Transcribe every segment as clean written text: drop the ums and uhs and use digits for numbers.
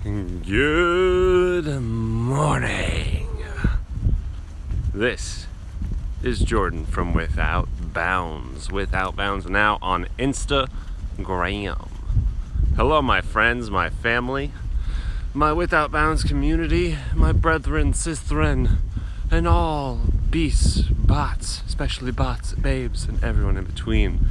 Good morning. This is Jordan from Without Bounds. Without Bounds now on Instagram. Hello, my friends, my family, my Without Bounds community, my brethren, sistren, and all beasts, bots, especially bots, babes, and everyone in between.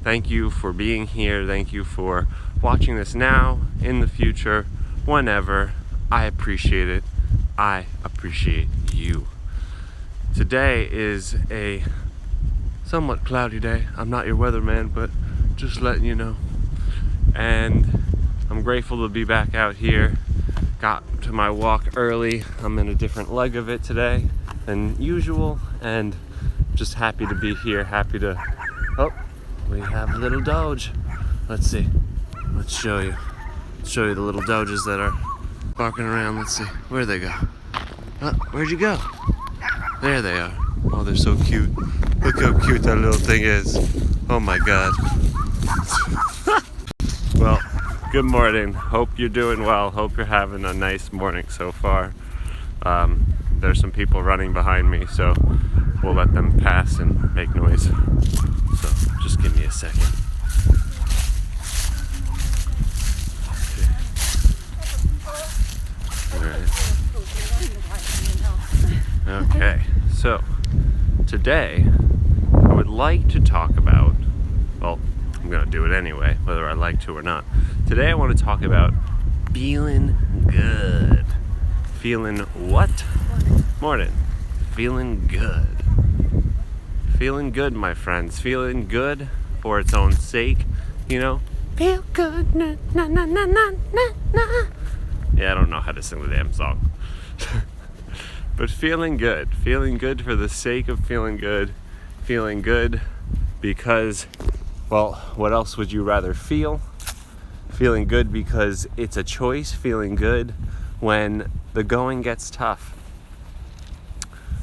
Thank you for being here. Thank you for watching this now, in the future, whenever. I appreciate it. I appreciate you. Today is a somewhat cloudy day. I'm not your weatherman, but just letting you know. And I'm grateful to be back out here. Got to my walk early. I'm in a different leg of it today than usual, and just happy to be here. Happy to. Oh, we have a little Doge. Let's see. Let's show you. Show you the little Doges that are barking around. Let's see. Where'd they go? Oh, where'd you go? There they are. Oh, they're so cute. Look how cute that little thing is. Oh my God. Well, good morning. Hope you're doing well. Hope you're having a nice morning so far. There's some people running behind me, so we'll let them pass and make noise. So just give me a second. Okay, so today I would like to talk about, well, I'm going to do it anyway, whether I like to or not. Today I want to talk about feeling good. Feeling what? Morning. Feeling good. Feeling good, my friends. Feeling good for its own sake, you know? Feel good, na na na na na na. Yeah, I don't know how to sing the damn song. But feeling good for the sake of feeling good because, well, what else would you rather feel? Feeling good because it's a choice, feeling good when the going gets tough.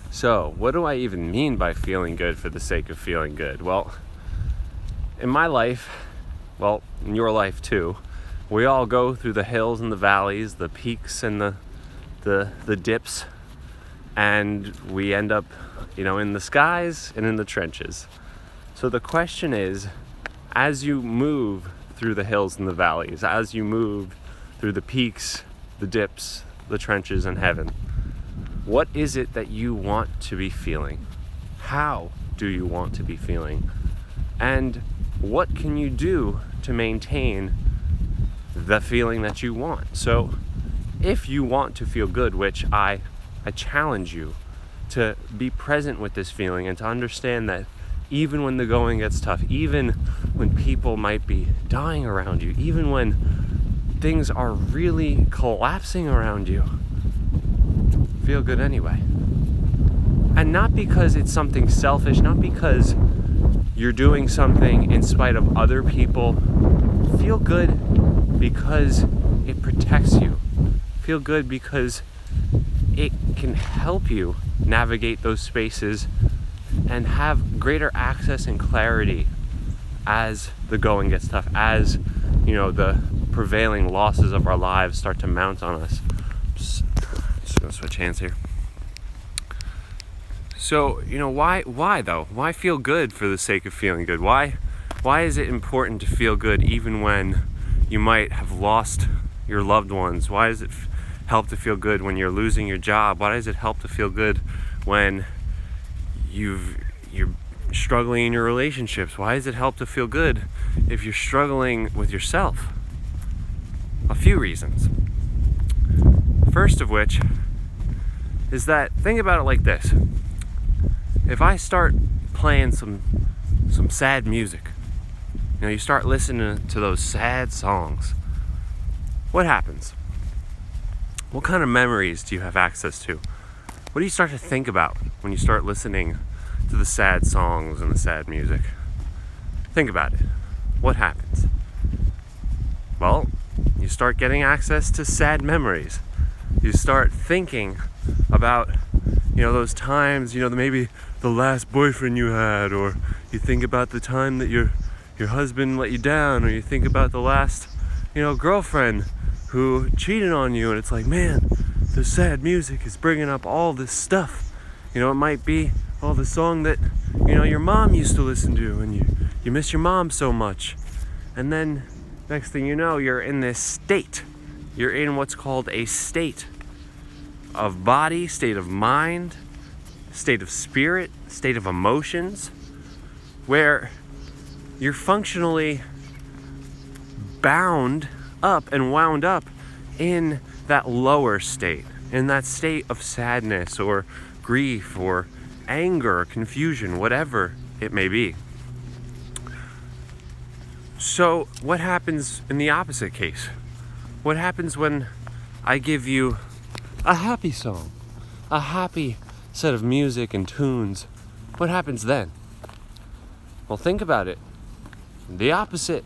So, what do I even mean by feeling good for the sake of feeling good? Well, in my life, well, in your life too, we all go through the hills and the valleys, the peaks and the dips, and we end up, in the skies and in the trenches. So the question is, as you move through the hills and the valleys, as you move through the peaks, the dips, the trenches, and heaven, what is it that you want to be feeling? How do you want to be feeling? And what can you do to maintain the feeling that you want? So if you want to feel good, which I challenge you to be present with this feeling and to understand that even when the going gets tough, even when people might be dying around you, even when things are really collapsing around you, feel good anyway. And not because it's something selfish, not because you're doing something in spite of other people. Feel good because it protects you. Feel good because it can help you navigate those spaces and have greater access and clarity as the going gets tough, as the prevailing losses of our lives start to mount on us. Just gonna switch hands here. So, why though? Why feel good for the sake of feeling good? Why is it important to feel good even when you might have lost your loved ones? Why does it help to feel good when you're losing your job? Why does it help to feel good when you're struggling in your relationships? Why does it help to feel good if you're struggling with yourself? A few reasons. First of which is that, think about it like this. If I start playing some sad music, you start listening to those sad songs, what happens? What kind of memories do you have access to? What do you start to think about when you start listening to the sad songs and the sad music? Think about it. What happens? Well, you start getting access to sad memories. You start thinking about, those times, maybe the last boyfriend you had, or you think about the time that your husband let you down, or you think about the last, girlfriend who cheated on you, and it's like, man, the sad music is bringing up all this stuff. You know, it might be the song that, you know, your mom used to listen to, and you miss your mom so much. And then next thing you know, you're in this state. You're in what's called a state of body, state of mind, state of spirit, state of emotions, where you're functionally bound up and wound up in that lower state, in that state of sadness or grief or anger, confusion, whatever it may be. So what happens in the opposite case? What happens when I give you a happy song, a happy set of music and tunes? What happens then? Well, think about it. The opposite.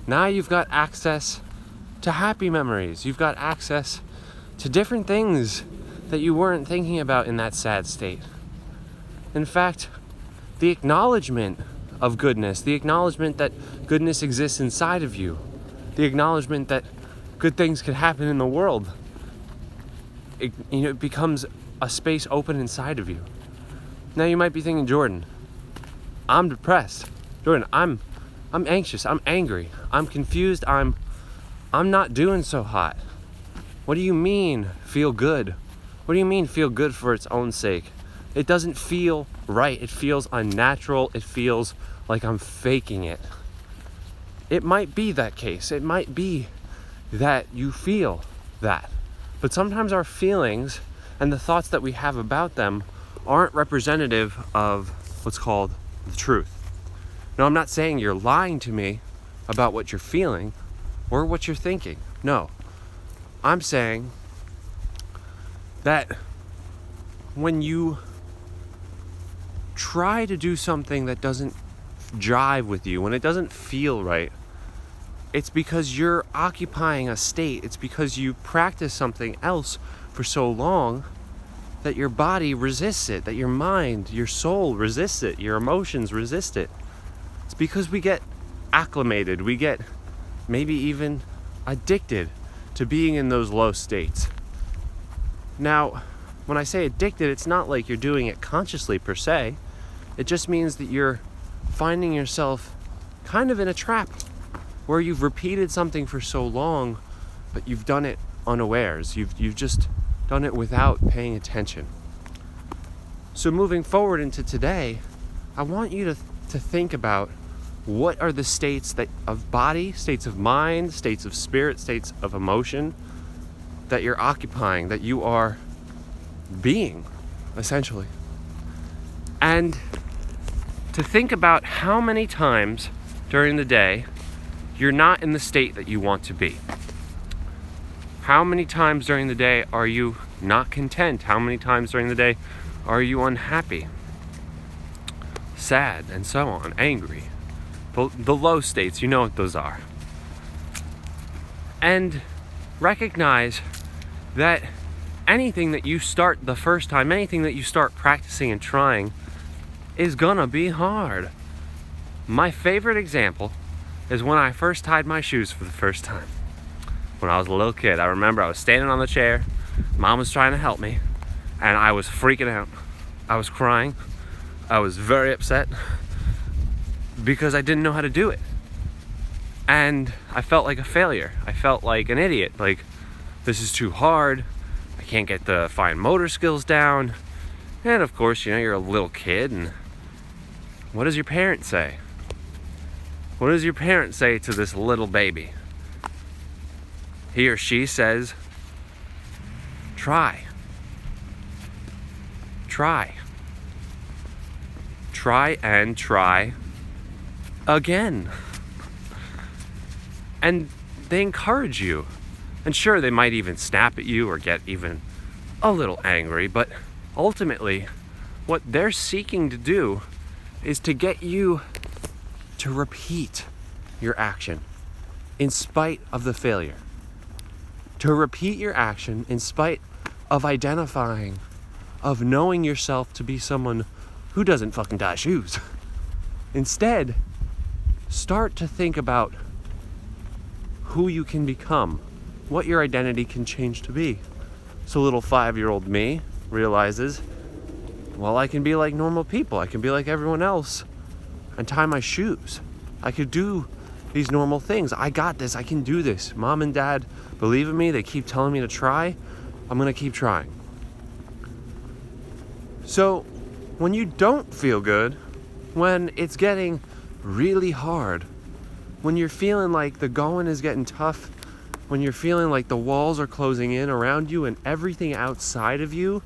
Now you've got access to happy memories. You've got access to different things that you weren't thinking about in that sad state. In fact, the acknowledgement of goodness, the acknowledgement that goodness exists inside of you, the acknowledgement that good things can happen in the world, it becomes a space open inside of you. Now you might be thinking, Jordan, I'm depressed. Jordan, I'm anxious. I'm angry. I'm confused. I'm not doing so hot. What do you mean feel good? What do you mean feel good for its own sake? It doesn't feel right. It feels unnatural. It feels like I'm faking it. It might be that case. It might be that you feel that. But sometimes our feelings and the thoughts that we have about them aren't representative of what's called the truth. Now, I'm not saying you're lying to me about what you're feeling or what you're thinking. No. I'm saying that when you try to do something that doesn't jive with you, when it doesn't feel right, it's because you're occupying a state. It's because you practice something else for so long that your body resists it, that your mind, your soul resists it, your emotions resist it. It's because we get acclimated, we get maybe even addicted to being in those low states. Now, when I say addicted, it's not like you're doing it consciously per se. It just means that you're finding yourself kind of in a trap where you've repeated something for so long, but you've done it unawares. You've just done it without paying attention. So moving forward into today, I want you to think about what are the states of body, states of mind, states of spirit, states of emotion that you're occupying, that you are being, essentially. And to think about how many times during the day you're not in the state that you want to be. How many times during the day are you not content? How many times during the day are you unhappy, sad, and so on, angry? The low states, you know what those are. And recognize that anything that you start the first time, anything that you start practicing and trying is gonna be hard. My favorite example is when I first tied my shoes for the first time. When I was a little kid, I remember I was standing on the chair, Mom was trying to help me, and I was freaking out. I was crying. I was very upset because I didn't know how to do it. And I felt like a failure. I felt like an idiot. Like, this is too hard. I can't get the fine motor skills down. And of course, you're a little kid, and what does your parent say? What does your parent say to this little baby? He or she says, try. Try. Try and try again. And they encourage you. And sure, they might even snap at you or get even a little angry, but ultimately, what they're seeking to do is to get you to repeat your action in spite of the failure. To repeat your action in spite of identifying, of knowing yourself to be someone who doesn't fucking tie shoes. Instead, start to think about who you can become what your identity can change to be. So little 5-year-old me realizes, well, I can be like normal people. I can be like everyone else and tie my shoes. I could do these normal things. I got this. I can do this. Mom and dad believe in me. They keep telling me to try. I'm going to keep trying. So when you don't feel good, when it's getting really hard, when you're feeling like the going is getting tough, when you're feeling like the walls are closing in around you and everything outside of you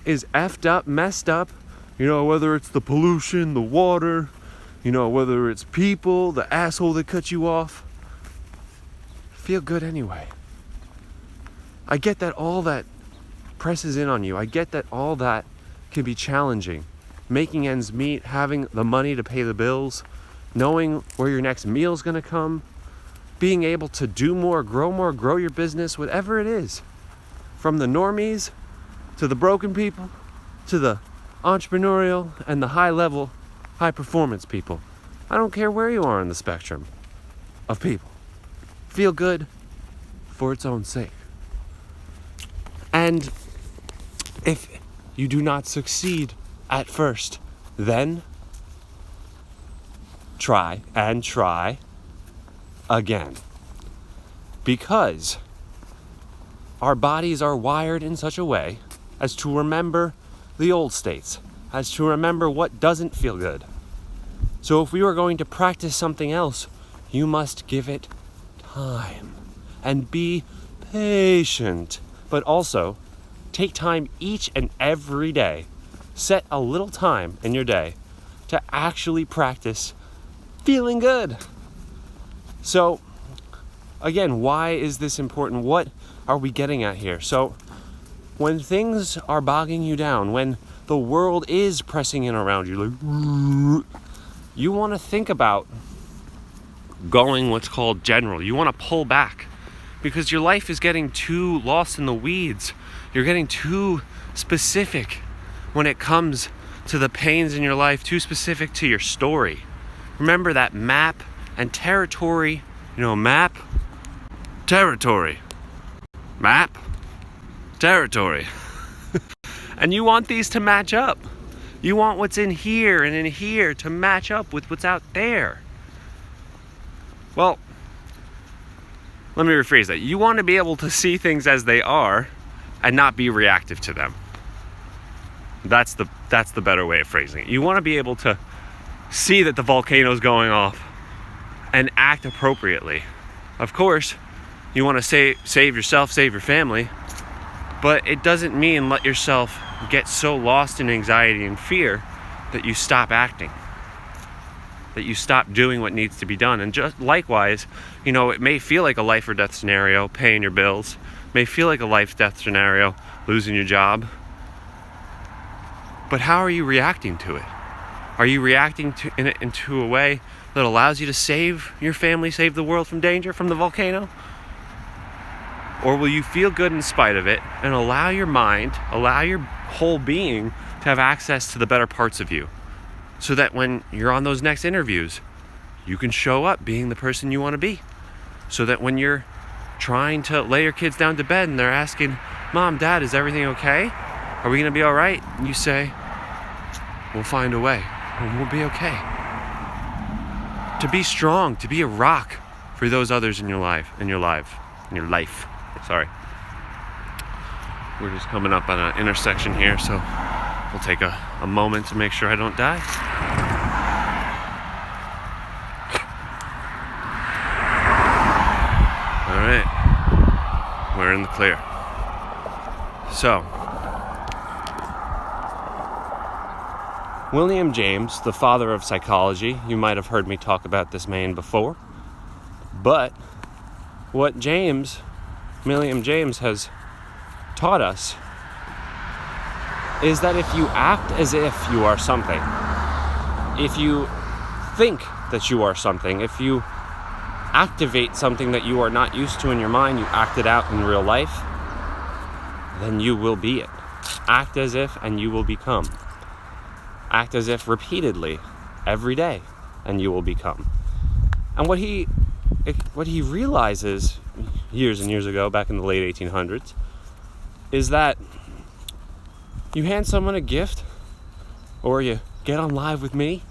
is effed up, messed up, whether it's the pollution, the water, whether it's people, the asshole that cut you off, feel good anyway. I get that all that presses in on you. I get that all that can be challenging. Making ends meet, having the money to pay the bills, knowing where your next meal's gonna come, being able to do more, grow your business, whatever it is. From the normies to the broken people to the entrepreneurial and the high-level, high-performance people. I don't care where you are on the spectrum of people. Feel good for its own sake. And if you do not succeed at first, then try and try again. Because our bodies are wired in such a way as to remember the old states, as to remember what doesn't feel good. So if we were going to practice something else, you must give it time and be patient, but also take time each and every day. Set a little time in your day to actually practice feeling good. So again, why is this important? What are we getting at here? So when things are bogging you down, when the world is pressing in around you, like, you want to think about going what's called general. You want to pull back because your life is getting too lost in the weeds. You're getting too specific when it comes to the pains in your life, too specific to your story. Remember that map and territory, map, territory, map, territory. And you want these to match up. You want what's in here and in here to match up with what's out there. Well, let me rephrase that. You want to be able to see things as they are and not be reactive to them. That's the better way of phrasing it. You want to be able to see that the volcano's going off and act appropriately. Of course, you want to save yourself, save your family, but it doesn't mean let yourself get so lost in anxiety and fear that you stop acting, that you stop doing what needs to be done. And just likewise, it may feel like a life or death scenario, paying your bills, may feel like a life-death scenario, losing your job. But how are you reacting to it? Are you reacting into a way that allows you to save your family, save the world from danger, from the volcano? Or will you feel good in spite of it and allow your mind, allow your whole being to have access to the better parts of you so that when you're on those next interviews, you can show up being the person you want to be? So that when you're trying to lay your kids down to bed and they're asking, Mom, Dad, is everything okay? Are we going to be all right? And you say, we'll find a way and we'll be okay. To be strong, to be a rock for those others in your life. Sorry. We're just coming up on an intersection here, so we'll take a moment to make sure I don't die. All right, we're in the clear. So, William James, the father of psychology, you might have heard me talk about this man before, but what William James has taught us is that if you act as if you are something, if you think that you are something, if you activate something that you are not used to in your mind, you act it out in real life, then you will be it. Act as if and you will become. Act as if repeatedly every day and you will become. And what he what he realizes years and years ago, back in the late 1800s, is that you hand someone a gift, or you get on live with me,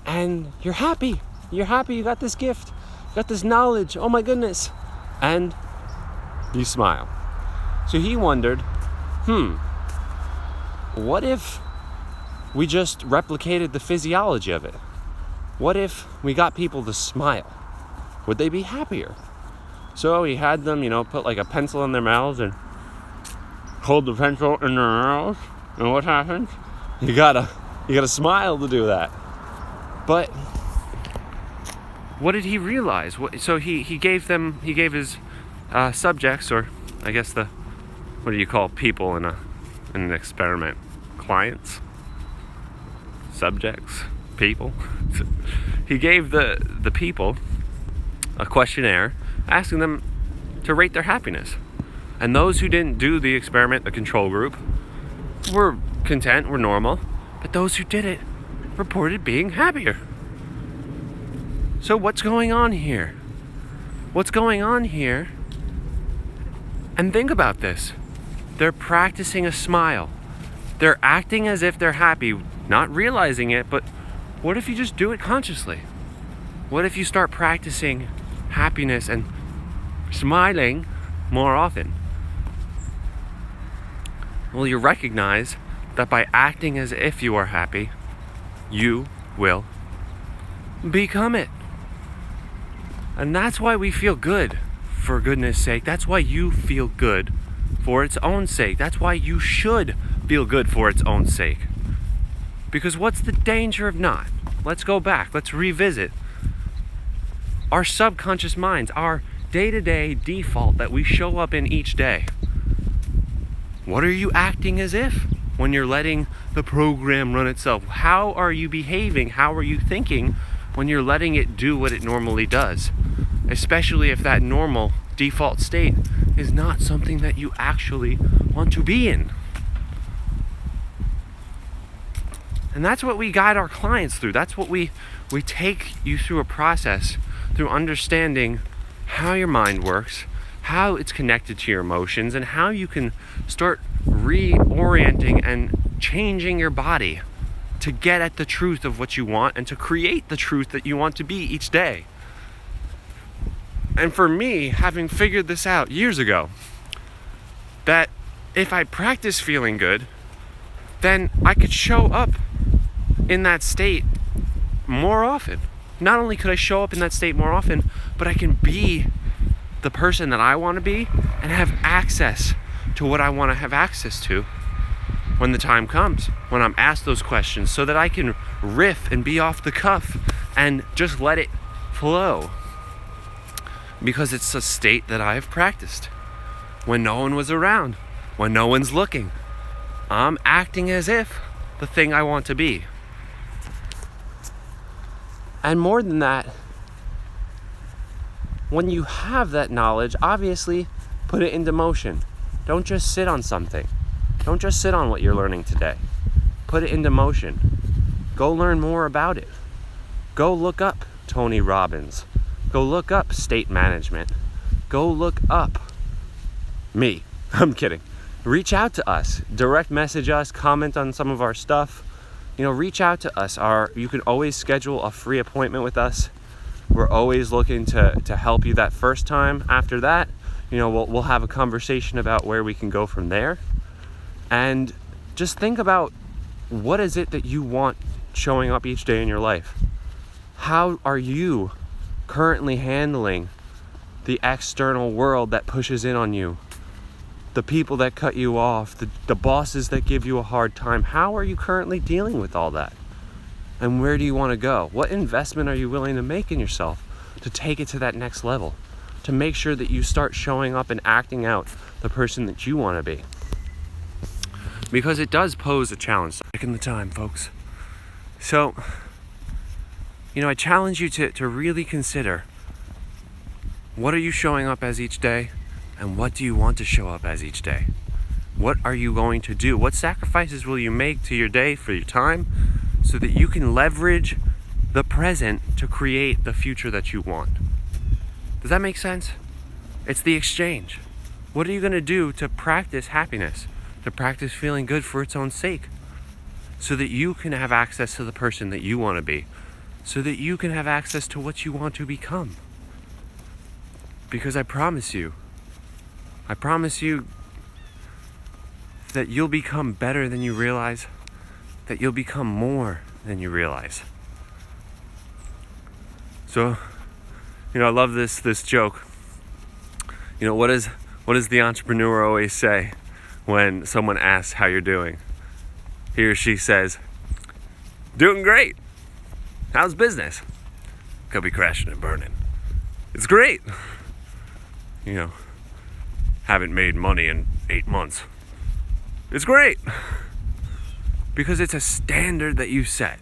and you're happy. You're happy you got this gift, you got this knowledge, oh my goodness, and you smile. So he wondered, what if we just replicated the physiology of it? What if we got people to smile? Would they be happier? So he had them, put like a pencil in their mouths and hold the pencil in their mouths. And what happens? You gotta smile to do that. But what did he realize? So he gave his subjects, or I guess what do you call people in an experiment? Clients? Subjects? People? He gave the people a questionnaire asking them to rate their happiness. And those who didn't do the experiment, the control group, were content, were normal. But those who did it reported being happier. So what's going on here? What's going on here? And think about this. They're practicing a smile. They're acting as if they're happy, not realizing it, but what if you just do it consciously? What if you start practicing happiness and smiling more often? Well, you recognize that by acting as if you are happy, you will become it. And that's why we feel good, for goodness sake. That's why you feel good for its own sake. That's why you should feel good for its own sake. Because what's the danger of not? Let's go back. Let's revisit our subconscious minds, our day-to-day default that we show up in each day. What are you acting as if when you're letting the program run itself? How are you behaving? How are you thinking when you're letting it do what it normally does? Especially if that normal default state is not something that you actually want to be in. And that's what we guide our clients through. That's what we take you through a process, through understanding how your mind works, how it's connected to your emotions, and how you can start reorienting and changing your body to get at the truth of what you want and to create the truth that you want to be each day. And for me, having figured this out years ago, that if I practice feeling good, then I could show up in that state more often. Not only could I show up in that state more often, but I can be the person that I want to be and have access to what I want to have access to when the time comes, when I'm asked those questions, so that I can riff and be off the cuff and just let it flow. Because it's a state that I've practiced. When no one was around, when no one's looking, I'm acting as if the thing I want to be. And more than that, when you have that knowledge, obviously put it into motion. Don't just sit on something. Don't just sit on what you're learning today. Put it into motion. Go learn more about it. Go look up Tony Robbins. Go look up state management. Go look up me. I'm kidding. Reach out to us. Direct message us. Comment on some of our stuff. Reach out to us. You can always schedule a free appointment with us. We're always looking to help you that first time. After that, we'll have a conversation about where we can go from there. And just think about, what is it that you want showing up each day in your life? How are you currently handling the external world that pushes in on you? The people that cut you off, the bosses that give you a hard time. How are you currently dealing with all that? And where do you want to go? What investment are you willing to make in yourself to take it to that next level? To make sure that you start showing up and acting out the person that you want to be. Because it does pose a challenge. Taking the time, folks. So, I challenge you to really consider, what are you showing up as each day? And what do you want to show up as each day? What are you going to do? What sacrifices will you make to your day for your time so that you can leverage the present to create the future that you want? Does that make sense? It's the exchange. What are you going to do to practice happiness, to practice feeling good for its own sake, so that you can have access to the person that you want to be, so that you can have access to what you want to become? Because I promise you that you'll become better than you realize, that you'll become more than you realize. So, I love this joke. What does the entrepreneur always say when someone asks how you're doing? He or she says, "Doing great. How's business?" "Could be crashing and burning." "It's great. Haven't made money in 8 months." "It's great." Because it's a standard that you set.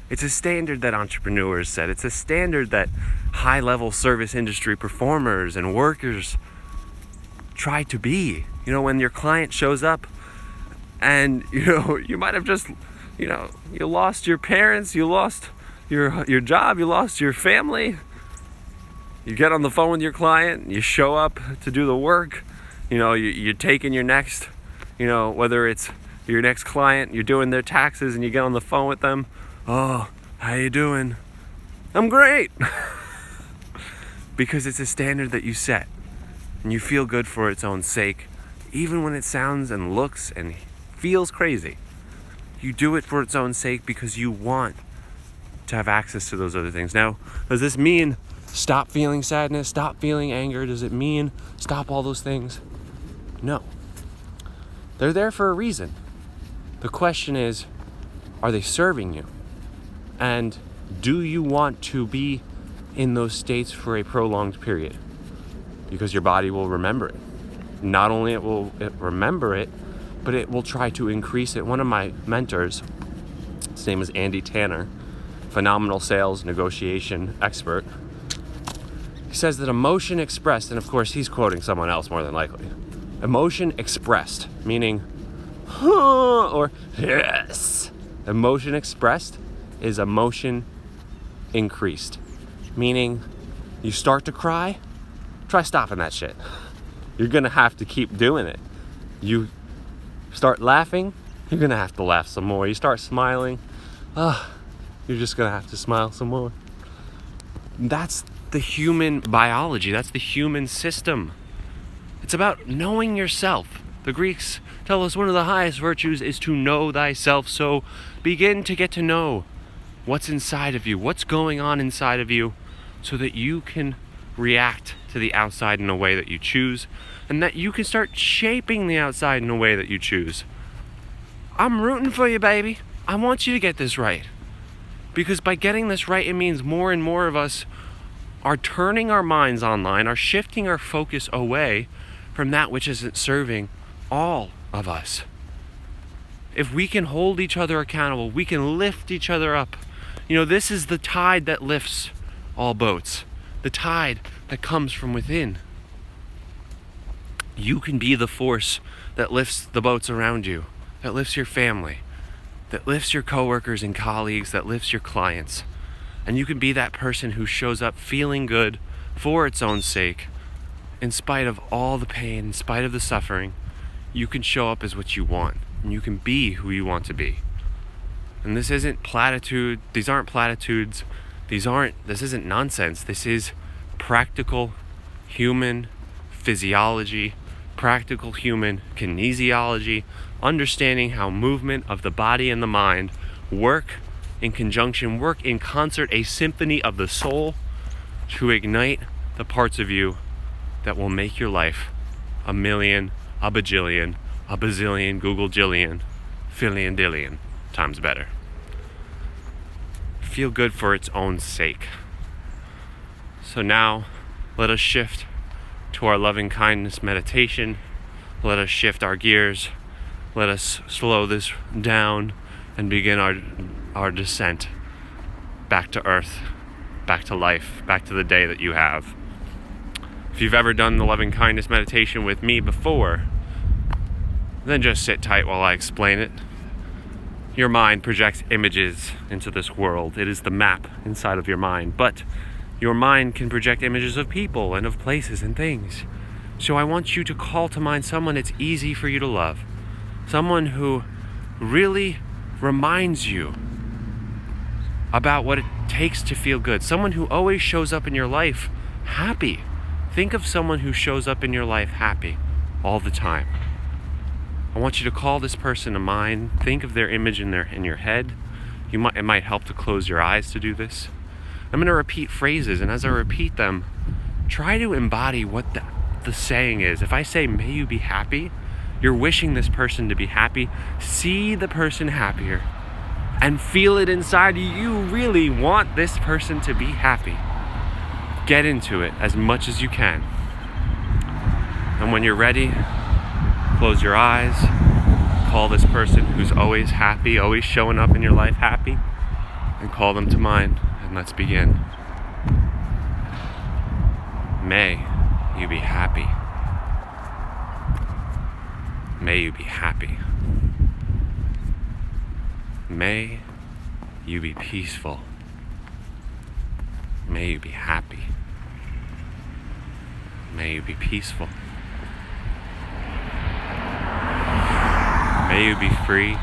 It's a standard that entrepreneurs set. It's a standard that high-level service industry performers and workers try to be. When your client shows up and, you might have just, you lost your parents, you lost your job, you lost your family. You get on the phone with your client, you show up to do the work, you're taking your next, whether it's your next client, you're doing their taxes and you get on the phone with them. "Oh, how you doing?" "I'm great." Because it's a standard that you set and you feel good for its own sake, even when it sounds and looks and feels crazy. You do it for its own sake because you want to have access to those other things. Now, does this mean stop feeling sadness, stop feeling anger? Does it mean stop all those things? No. They're there for a reason. The question is, are they serving you? And do you want to be in those states for a prolonged period? Because your body will remember it. Not only it will remember it, but it will try to increase it. One of my mentors, his name is Andy Tanner, phenomenal sales negotiation expert. He says that emotion expressed, and of course he's quoting someone else more than likely. Emotion expressed, meaning, or yes. Emotion expressed is emotion increased. Meaning, you start to cry, try stopping that shit. You're gonna have to keep doing it. You start laughing, you're gonna have to laugh some more. You start smiling, you're just gonna have to smile some more. That's the human biology, that's the human system. It's about knowing yourself. The Greeks tell us one of the highest virtues is to know thyself. So begin to get to know what's inside of you, what's going on inside of you, so that you can react to the outside in a way that you choose, and that you can start shaping the outside in a way that you choose. I'm rooting for you, baby. I want you to get this right. Because by getting this right, it means more and more of us are turning our minds online, are shifting our focus away from that which isn't serving all of us. If we can hold each other accountable, we can lift each other up. This is the tide that lifts all boats. The tide that comes from within. You can be the force that lifts the boats around you, that lifts your family, that lifts your coworkers and colleagues, that lifts your clients. And you can be that person who shows up feeling good for its own sake, in spite of all the pain, in spite of the suffering. You can show up as what you want, and you can be who you want to be. And this isn't platitude, these aren't platitudes, this isn't nonsense. This is practical human physiology, practical human kinesiology, understanding how movement of the body and the mind work in conjunction, work in concert, a symphony of the soul to ignite the parts of you that will make your life a million, a bajillion, a bazillion, Google jillion, fillion dillion times better. Feel good for its own sake. So now, let us shift to our loving kindness meditation. Let us shift our gears. Let us slow this down and begin our descent back to earth, back to life, back to the day that you have. If you've ever done the loving kindness meditation with me before, then just sit tight while I explain it. Your mind projects images into this world. It is the map inside of your mind. But Your mind can project images of people and of places and things. So I want you to call to mind someone it's easy for you to love. Someone who really reminds you about what it takes to feel good. Someone who always shows up in your life happy. Think of someone who shows up in your life happy all the time. I want you to call this person to mind. Think of their image in your head. It might help to close your eyes to do this. I'm going to repeat phrases, and as I repeat them, try to embody what the saying is. If I say, may you be happy, you're wishing this person to be happy. See the person happier and feel it inside you. You really want this person to be happy. Get into it as much as you can. And when you're ready, close your eyes. Call this person who's always happy, always showing up in your life happy, and call them to mind. And let's begin. May you be happy. May you be happy. May you be peaceful. May you be happy. May you be peaceful. May you be free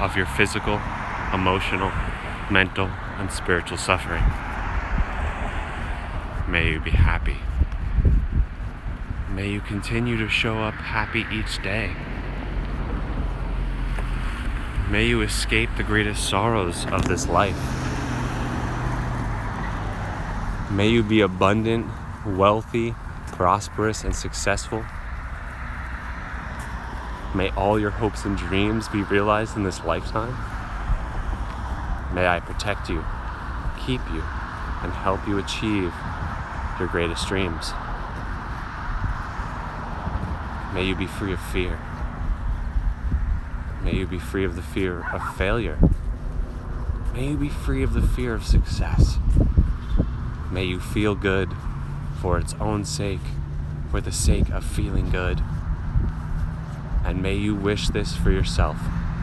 of your physical, emotional, mental, and spiritual suffering. May you be happy. May you continue to show up happy each day. May you escape the greatest sorrows of this life. May you be abundant, wealthy, prosperous, and successful. May all your hopes and dreams be realized in this lifetime. May I protect you, keep you, and help you achieve your greatest dreams. May you be free of fear. May you be free of the fear of failure. May you be free of the fear of success. May you feel good for its own sake, for the sake of feeling good. And may you wish this for yourself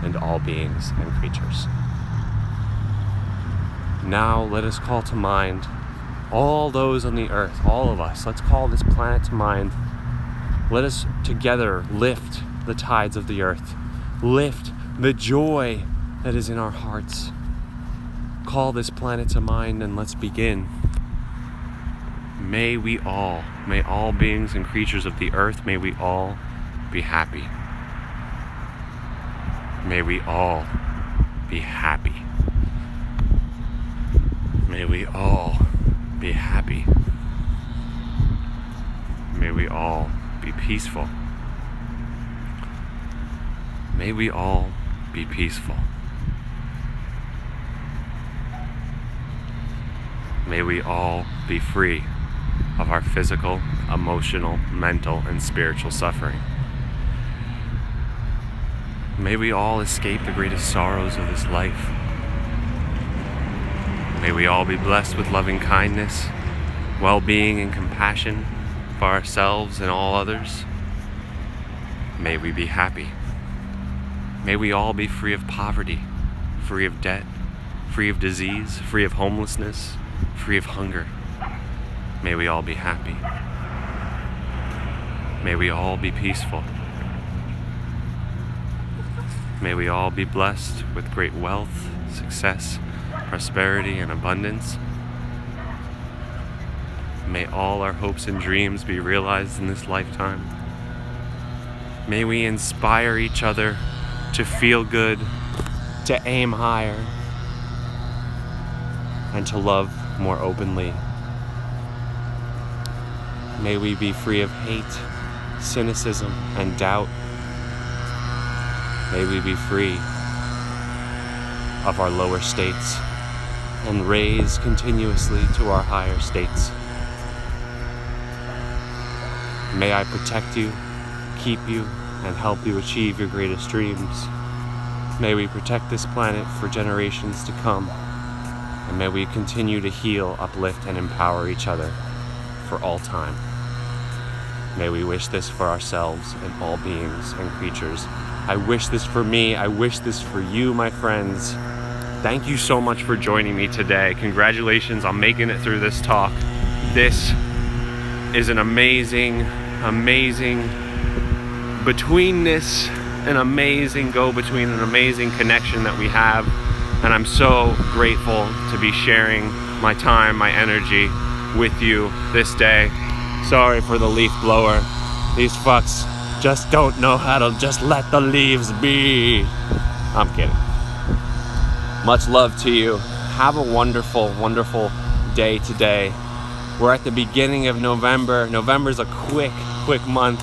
and all beings and creatures. Now let us call to mind all those on the earth, all of us. Let's call this planet to mind. Let us together lift the tides of the earth. Lift the joy that is in our hearts. Call this planet to mind, and let's begin. May all beings and creatures of the earth, may we all be happy. May we all be happy. May we all be happy. May we all be peaceful. May we all be peaceful. May we all be free of our physical, emotional, mental, and spiritual suffering. May we all escape the greatest sorrows of this life. May we all be blessed with loving kindness, well-being, and compassion for ourselves and all others. May we be happy. May we all be free of poverty, free of debt, free of disease, free of homelessness, free of hunger. May we all be happy. May we all be peaceful. May we all be blessed with great wealth, success, prosperity, and abundance. May all our hopes and dreams be realized in this lifetime. May we inspire each other to feel good, to aim higher, and to love more openly. May we be free of hate, cynicism, and doubt. May we be free of our lower states and raise continuously to our higher states. May I protect you, keep you, and help you achieve your greatest dreams. May we protect this planet for generations to come, and may we continue to heal, uplift, and empower each other for all time. May we wish this for ourselves and all beings and creatures. I wish this for me. I wish this for you, my friends. Thank you so much for joining me today. Congratulations on making it through this talk. This is an amazing betweenness, an amazing go-between, an amazing connection that we have. And I'm so grateful to be sharing my time, my energy with you this day. Sorry for the leaf blower. These fucks just don't know how to just let the leaves be. I'm kidding. Much love to you. Have a wonderful, wonderful day today. We're at the beginning of November. November's a quick month.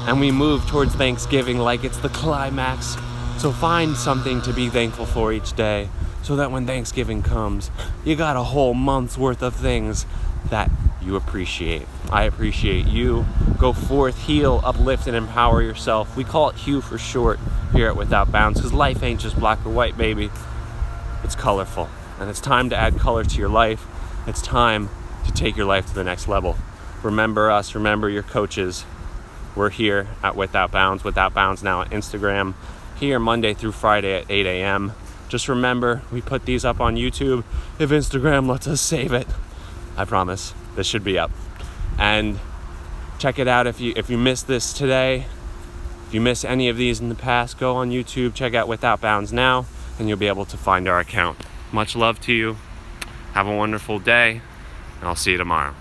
And we move towards Thanksgiving like it's the climax. So find something to be thankful for each day so that when Thanksgiving comes, you got a whole month's worth of things that you appreciate. I appreciate you. Go forth, heal, uplift, and empower yourself. We call it HUE for short here at Without Bounds because life ain't just black or white, baby. It's colorful. And it's time to add color to your life. It's time to take your life to the next level. Remember us, remember your coaches. We're here at Without Bounds. Without Bounds now on Instagram. Here Monday through Friday at 8 a.m. Just remember, we put these up on YouTube if Instagram lets us save it. I promise, this should be up. And check it out if you missed this today. If you missed any of these in the past, go on YouTube, check out Without Bounds now, and you'll be able to find our account. Much love to you. Have a wonderful day, and I'll see you tomorrow.